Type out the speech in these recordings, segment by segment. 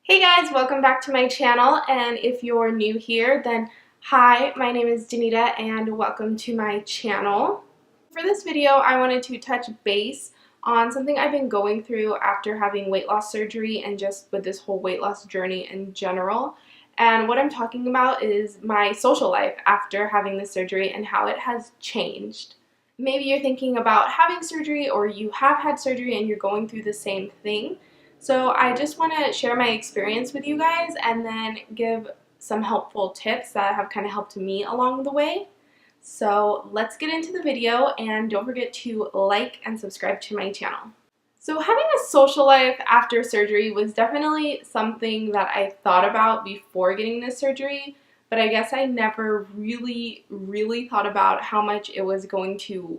Hey guys, welcome back to my channel, and if you're new here, then hi, my name is Danita and welcome to my channel. For this video, I wanted to touch base on something I've been going through after having weight loss surgery and just with this whole weight loss journey in general. And what I'm talking about is my social life after having the surgery and how it has changed. Maybe you're thinking about having surgery, or you have had surgery and you're going through the same thing. So I just want to share my experience with you guys and then give some helpful tips that have kind of helped me along the way. So let's get into the video, and don't forget to like and subscribe to my channel. So having a social life after surgery was definitely something that I thought about before getting this surgery, but I guess I never really thought about how much it was going to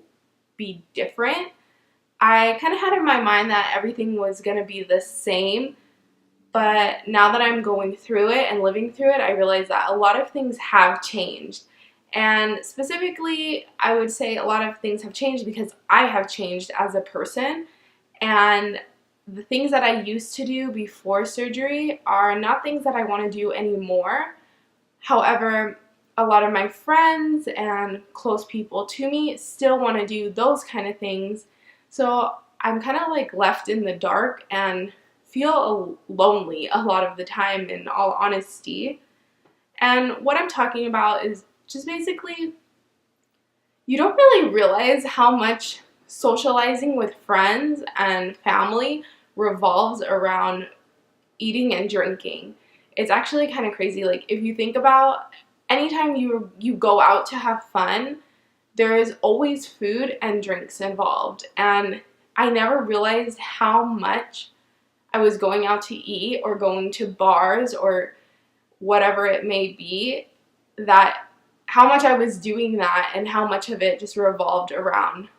be different. I kind of had in my mind that everything was going to be the same, but now that I'm going through it and living through it, I realize that a lot of things have changed. And specifically, I would say a lot of things have changed because I have changed as a person, and the things that I used to do before surgery are not things that I want to do anymore. However, a lot of my friends and close people to me still want to do those kind of things. So I'm kind of like left in the dark and feel lonely a lot of the time, in all honesty. And what I'm talking about is just basically, you don't really realize how much socializing with friends and family revolves around eating and drinking. It's actually kind of crazy. Like, if you think about anytime you go out to have fun, there is always food and drinks involved, and I never realized how much I was going out to eat or going to bars or whatever it may be, that how much I was doing that and how much of it just revolved around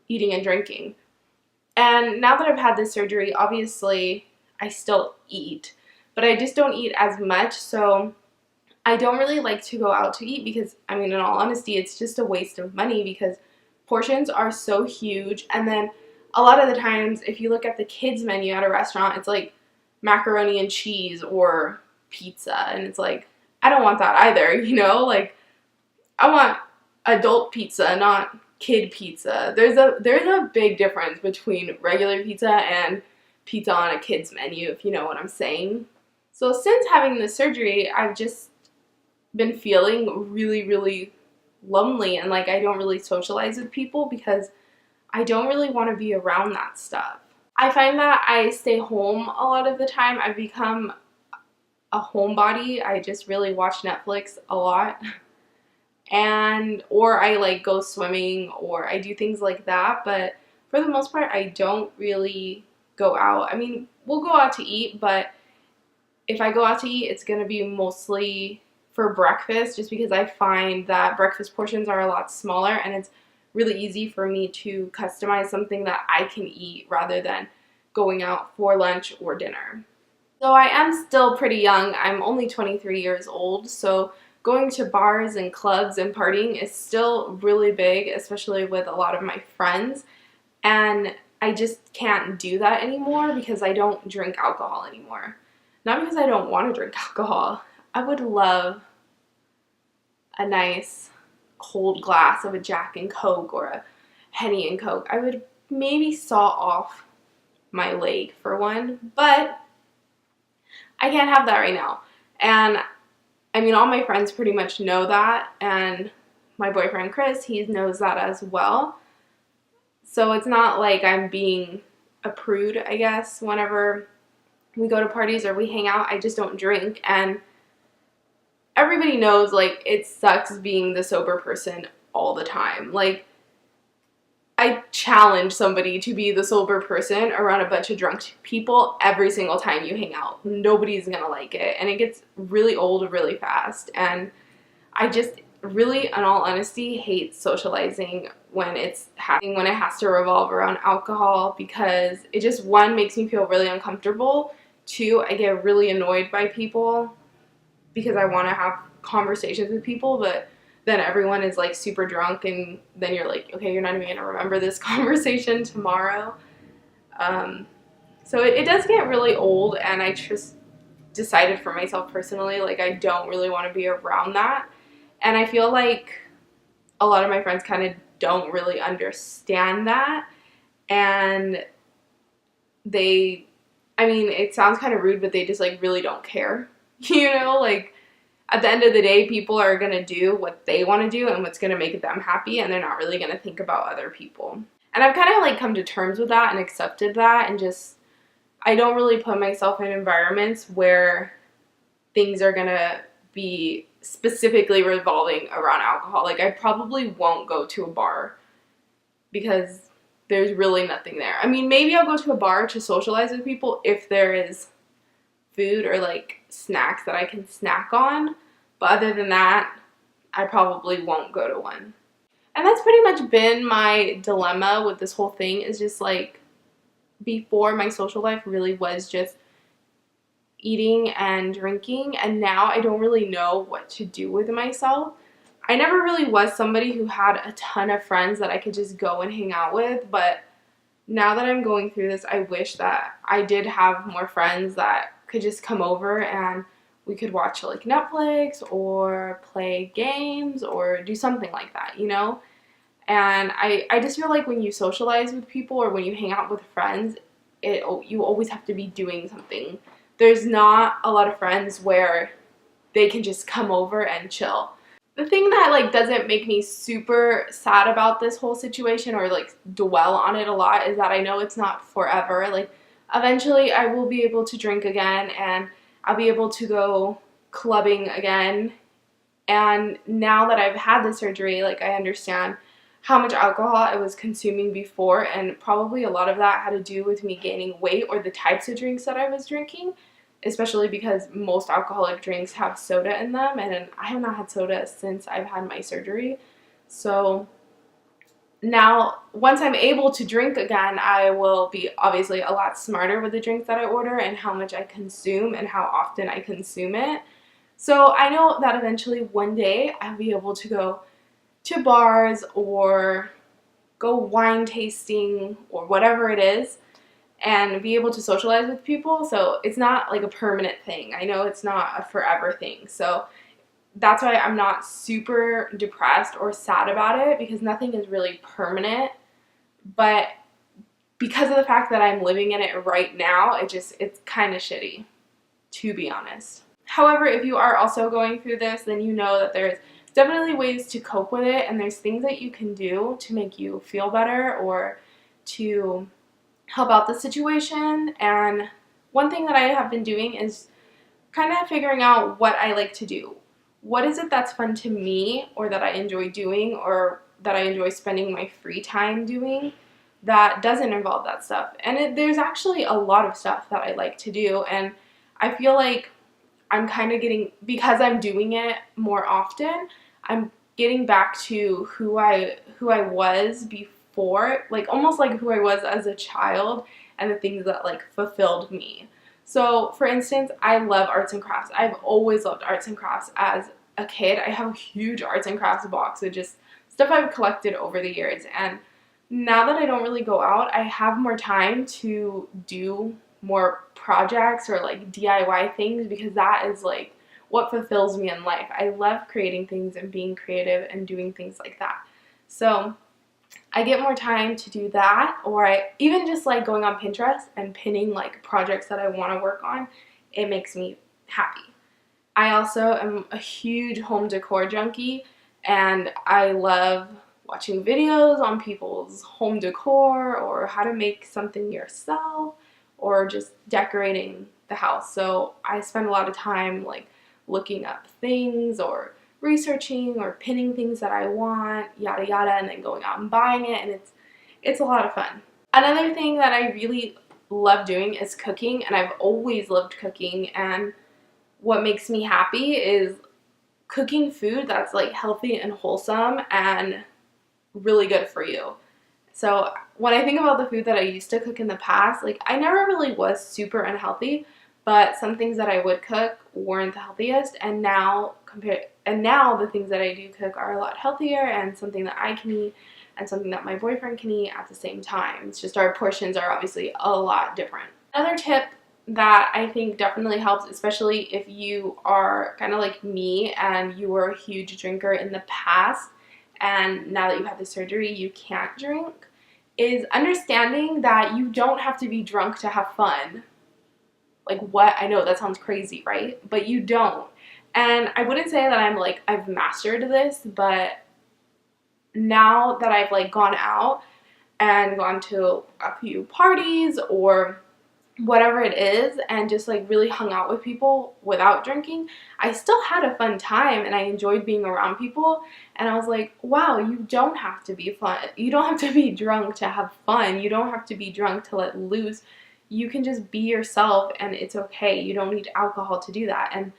eating and drinking. And now that I've had this surgery, obviously I still eat, but I just don't eat as much, so I don't really like to go out to eat because, I mean, in all honesty, it's just a waste of money because portions are so huge. And then a lot of the times, if you look at the kids menu at a restaurant, it's like macaroni and cheese or pizza. And it's like, I don't want that either, you know? Like, I want adult pizza, not kid pizza. There's a big difference between regular pizza and pizza on a kid's menu, if you know what I'm saying. So since having the surgery, I've just been feeling really lonely, and like I don't really socialize with people because I don't really want to be around that stuff. I find that I stay home a lot of the time. I've become a homebody. I just really watch Netflix a lot, and or I like go swimming or I do things like that, but for the most part I don't really go out. I mean, we'll go out to eat, but if I go out to eat, it's gonna be mostly for breakfast, just because I find that breakfast portions are a lot smaller and it's really easy for me to customize something that I can eat rather than going out for lunch or dinner. So I am still pretty young. I'm only 23 years old, so going to bars and clubs and partying is still really big, especially with a lot of my friends, and I just can't do that anymore because I don't drink alcohol anymore. Not because I don't want to drink alcohol. I would love a nice cold glass of a Jack and Coke or a Henny and Coke. I would maybe saw off my leg for one, but I can't have that right now. And I mean, all my friends pretty much know that, and my boyfriend Chris, he knows that as well. So it's not like I'm being a prude, I guess. Whenever we go to parties or we hang out, I just don't drink, and everybody knows, like, it sucks being the sober person all the time. Like, I challenge somebody to be the sober person around a bunch of drunk people every single time you hang out. Nobody's gonna like it, and it gets really old really fast, and I just really, in all honesty, hate socializing when it has to revolve around alcohol, because it just, one, makes me feel really uncomfortable. Two, I get really annoyed by people because I want to have conversations with people, but then everyone is like super drunk, and then you're like, okay, you're not even gonna remember this conversation tomorrow. So it does get really old, and I just decided for myself personally, like, I don't really want to be around that. And I feel like a lot of my friends kind of don't really understand that. And they, I mean, it sounds kind of rude, but they just, like, really don't care. You know, like, at the end of the day, people are going to do what they want to do and what's going to make them happy, and they're not really going to think about other people. And I've kind of, like, come to terms with that and accepted that, and just, I don't really put myself in environments where things are going to be specifically revolving around alcohol. Like, I probably won't go to a bar because there's really nothing there. I mean, maybe I'll go to a bar to socialize with people if there is food or, like, snacks that I can snack on. But other than that, I probably won't go to one. And that's pretty much been my dilemma with this whole thing, is just, like, before, my social life really was just eating and drinking, and now I don't really know what to do with myself. I never really was somebody who had a ton of friends that I could just go and hang out with, but now that I'm going through this, I wish that I did have more friends that could just come over and we could watch, like, Netflix or play games or do something like that, you know? And I just feel like when you socialize with people or when you hang out with friends, you always have to be doing something. There's not a lot of friends where they can just come over and chill. The thing that, like, doesn't make me super sad about this whole situation or, like, dwell on it a lot is that I know it's not forever. Like, eventually I will be able to drink again and I'll be able to go clubbing again. And now that I've had the surgery, like, I understand how much alcohol I was consuming before, and probably a lot of that had to do with me gaining weight or the types of drinks that I was drinking, especially because most alcoholic drinks have soda in them, and I have not had soda since I've had my surgery. So now, once I'm able to drink again, I will be obviously a lot smarter with the drinks that I order and how much I consume and how often I consume it. So I know that eventually one day I'll be able to go to bars or go wine tasting or whatever it is and be able to socialize with people. So it's not like a permanent thing. I know it's not a forever thing. So that's why I'm not super depressed or sad about it, because nothing is really permanent. But because of the fact that I'm living in it right now, it's kind of shitty, to be honest. However, if you are also going through this, then you know that there's definitely ways to cope with it, and there's things that you can do to make you feel better or to help out the situation. And one thing that I have been doing is kind of figuring out what I like to do. What is it that's fun to me, or that I enjoy doing, or that I enjoy spending my free time doing that doesn't involve that stuff? And there's actually a lot of stuff that I like to do, and I feel like I'm kind of getting, because I'm doing it more often, I'm getting back to who I was before, like almost like who I was as a child and the things that, like, fulfilled me. So, for instance, I love arts and crafts. I've always loved arts and crafts as a kid. I have a huge arts and crafts box with just stuff I've collected over the years. And now that I don't really go out, I have more time to do more projects or, like, DIY things, because that is, like, what fulfills me in life. I love creating things and being creative and doing things like that. So I get more time to do that, or I even just like going on Pinterest and pinning, like, projects that I want to work on. It makes me happy. I also am a huge home decor junkie, and I love watching videos on people's home decor or how to make something yourself or just decorating the house. So I spend a lot of time, like, looking up things or researching or pinning things that I want, yada yada, and then going out and buying it, and it's a lot of fun. Another thing that I really love doing is cooking, and I've always loved cooking, and what makes me happy is cooking food that's, like, healthy and wholesome and really good for you. So when I think about the food that I used to cook in the past, like, I never really was super unhealthy, but some things that I would cook weren't the healthiest, and now the things that I do cook are a lot healthier and something that I can eat and something that my boyfriend can eat at the same time. It's just our portions are obviously a lot different. Another tip that I think definitely helps, especially if you are kind of like me and you were a huge drinker in the past and now that you had the surgery you can't drink, is understanding that you don't have to be drunk to have fun. Like, what? I know that sounds crazy, right? But you don't. And I wouldn't say that I'm like, I've mastered this, but now that I've like gone out and gone to a few parties or whatever it is and just like really hung out with people without drinking, I still had a fun time and I enjoyed being around people. And I was like, wow, you don't have to be fun. You don't have to be drunk to have fun. You don't have to be drunk to let loose. You can just be yourself and it's okay. You don't need alcohol to do that. And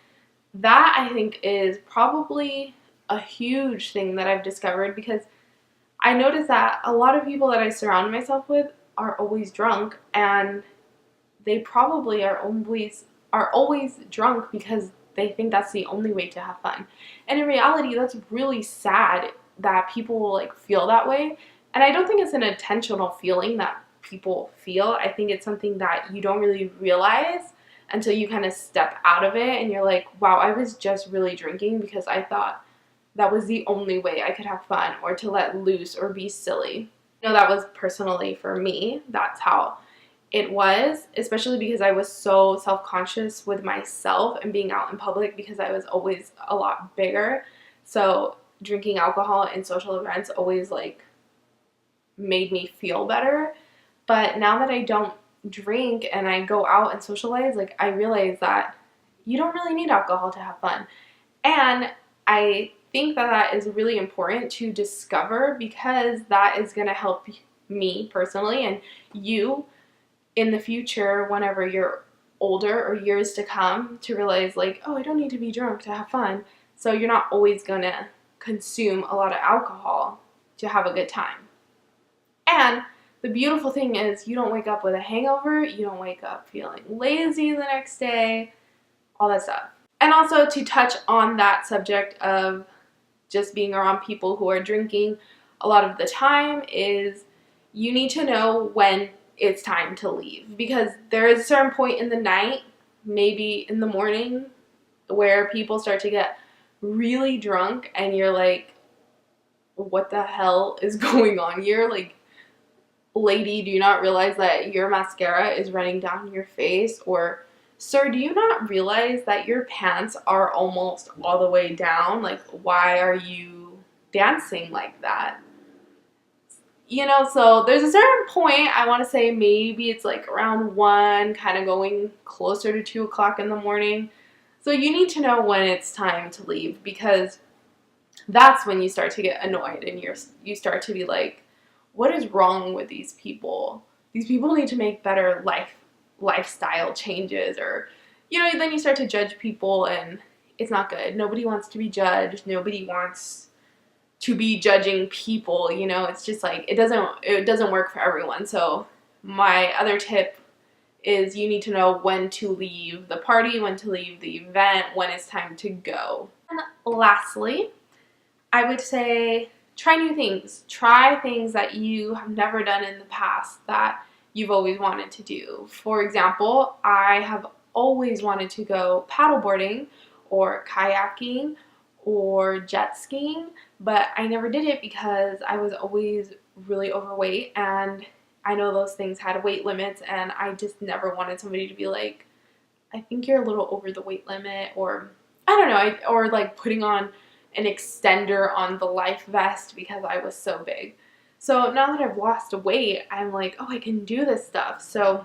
that, I think, is probably a huge thing that I've discovered, because I noticed that a lot of people that I surround myself with are always drunk, and they probably are always drunk because they think that's the only way to have fun. And in reality, that's really sad that people will like feel that way. And I don't think it's an intentional feeling that people feel. I think it's something that you don't really realize until you kind of step out of it and you're like, wow, I was just really drinking because I thought that was the only way I could have fun or to let loose or be silly. You know, that was personally for me. That's how it was, especially because I was so self-conscious with myself and being out in public because I was always a lot bigger. So drinking alcohol in social events always like made me feel better. But now that I don't drink and I go out and socialize, like I realize that you don't really need alcohol to have fun. And I think that that is really important to discover, because that is going to help me personally and you in the future whenever you're older or years to come, to realize like, oh, I don't need to be drunk to have fun. So you're not always going to consume a lot of alcohol to have a good time. And the beautiful thing is you don't wake up with a hangover, you don't wake up feeling lazy the next day, all that stuff. And also, to touch on that subject of just being around people who are drinking a lot of the time, is you need to know when it's time to leave, because there is a certain point in the night, maybe in the morning, where people start to get really drunk and you're like, what the hell is going on here? Like, lady, do you not realize that your mascara is running down your face? Or, sir, do you not realize that your pants are almost all the way down? Like, why are you dancing like that? You know, so there's a certain point, I want to say maybe it's like around 1, kind of going closer to 2 o'clock in the morning. So you need to know when it's time to leave, because that's when you start to get annoyed and you start to be like, what is wrong with these people? These people need to make better lifestyle changes, or, you know, then you start to judge people and it's not good. Nobody wants to be judged. Nobody wants to be judging people, you know. It's just like, it doesn't work for everyone. So my other tip is you need to know when to leave the party, when to leave the event, when it's time to go. And lastly, I would say try new things. Try things that you have never done in the past that you've always wanted to do. For example, I have always wanted to go paddleboarding or kayaking or jet skiing, but I never did it because I was always really overweight, and I know those things had weight limits, and I just never wanted somebody to be like, I think you're a little over the weight limit, or I don't know, or like putting on an extender on the life vest because I was so big. So now that I've lost weight, I'm like, oh, I can do this stuff. So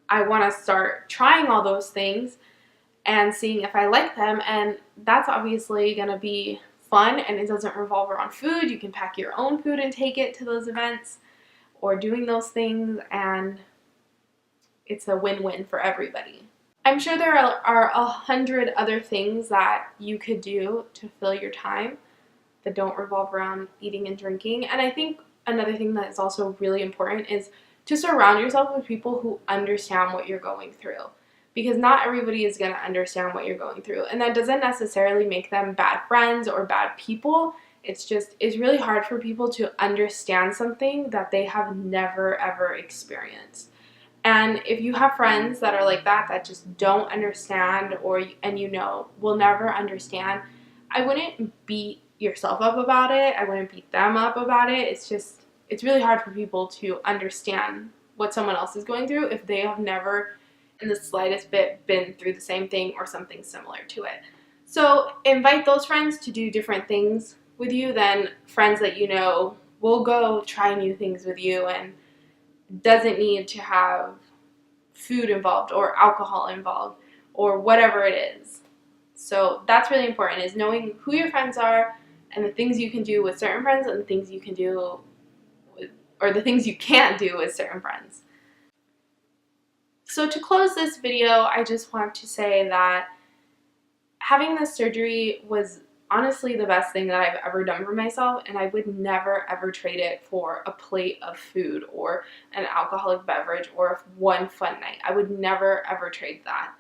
I want to start trying all those things and seeing if I like them. And that's obviously going to be fun, and it doesn't revolve around food. You can pack your own food and take it to those events or doing those things, and it's a win-win for everybody. I'm sure there are 100 other things that you could do to fill your time that don't revolve around eating and drinking. And I think another thing that is also really important is to surround yourself with people who understand what you're going through. Because not everybody is going to understand what you're going through. And that doesn't necessarily make them bad friends or bad people. It's really hard for people to understand something that they have never ever experienced. And if you have friends that are like that just don't understand, and you know will never understand, I wouldn't beat yourself up about it. I wouldn't beat them up about it. It's really hard for people to understand what someone else is going through if they have never in the slightest bit been through the same thing or something similar to it. So invite those friends to do different things with you than friends that you know will go try new things with you and doesn't need to have food involved or alcohol involved or whatever it is. So that's really important, is knowing who your friends are and the things you can do with certain friends and the things you can do with, or the things you can't do with certain friends. So to close this video, I just want to say that having this surgery was honestly the best thing that I've ever done for myself, and I would never ever trade it for a plate of food or an alcoholic beverage or one fun night. I would never ever trade that.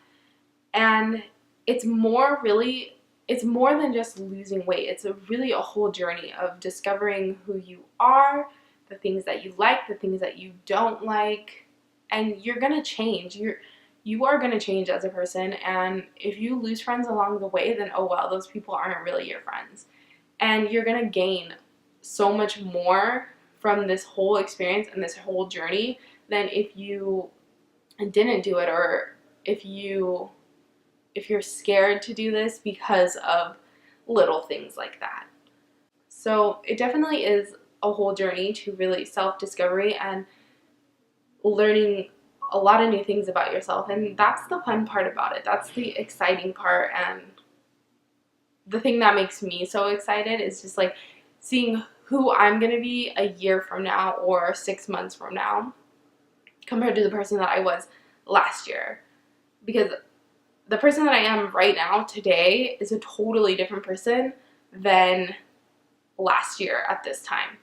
And it's more than just losing weight. It's really a whole journey of discovering who you are, the things that you like, the things that you don't like, and you're gonna change. You are gonna change as a person, and if you lose friends along the way, then oh well, those people aren't really your friends. And you're gonna gain so much more from this whole experience and this whole journey than if you didn't do it, or if you're scared to do this because of little things like that. So it definitely is a whole journey to really self-discovery and learning a lot of new things about yourself, and that's the fun part about it. That's the exciting part, and the thing that makes me so excited is just like seeing who I'm gonna be a year from now or 6 months from now compared to the person that I was last year. Because the person that I am right now today is a totally different person than last year at this time.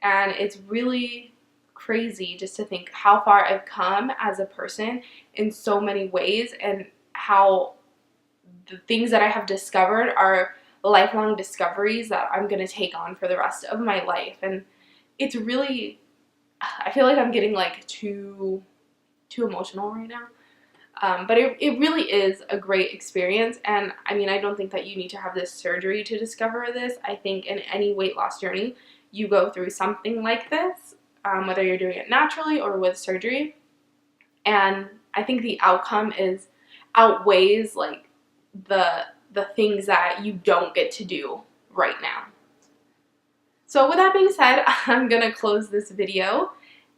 And it's really crazy just to think how far I've come as a person in so many ways, and how the things that I have discovered are lifelong discoveries that I'm going to take on for the rest of my life. And it's really, I feel like I'm getting like too emotional right now. But it really is a great experience, and I mean, I don't think that you need to have this surgery to discover this. I think in any weight loss journey, you go through something like this, whether you're doing it naturally or with surgery, and I think the outcome outweighs like the things that you don't get to do right now. So with that being said, I'm gonna close this video.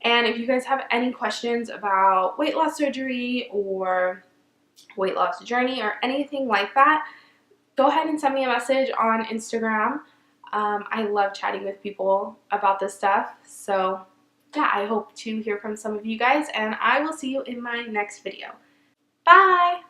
And if you guys have any questions about weight loss surgery or weight loss journey or anything like that, go ahead and send me a message on Instagram. I love chatting with people about this stuff. So yeah, I hope to hear from some of you guys, and I will see you in my next video. Bye!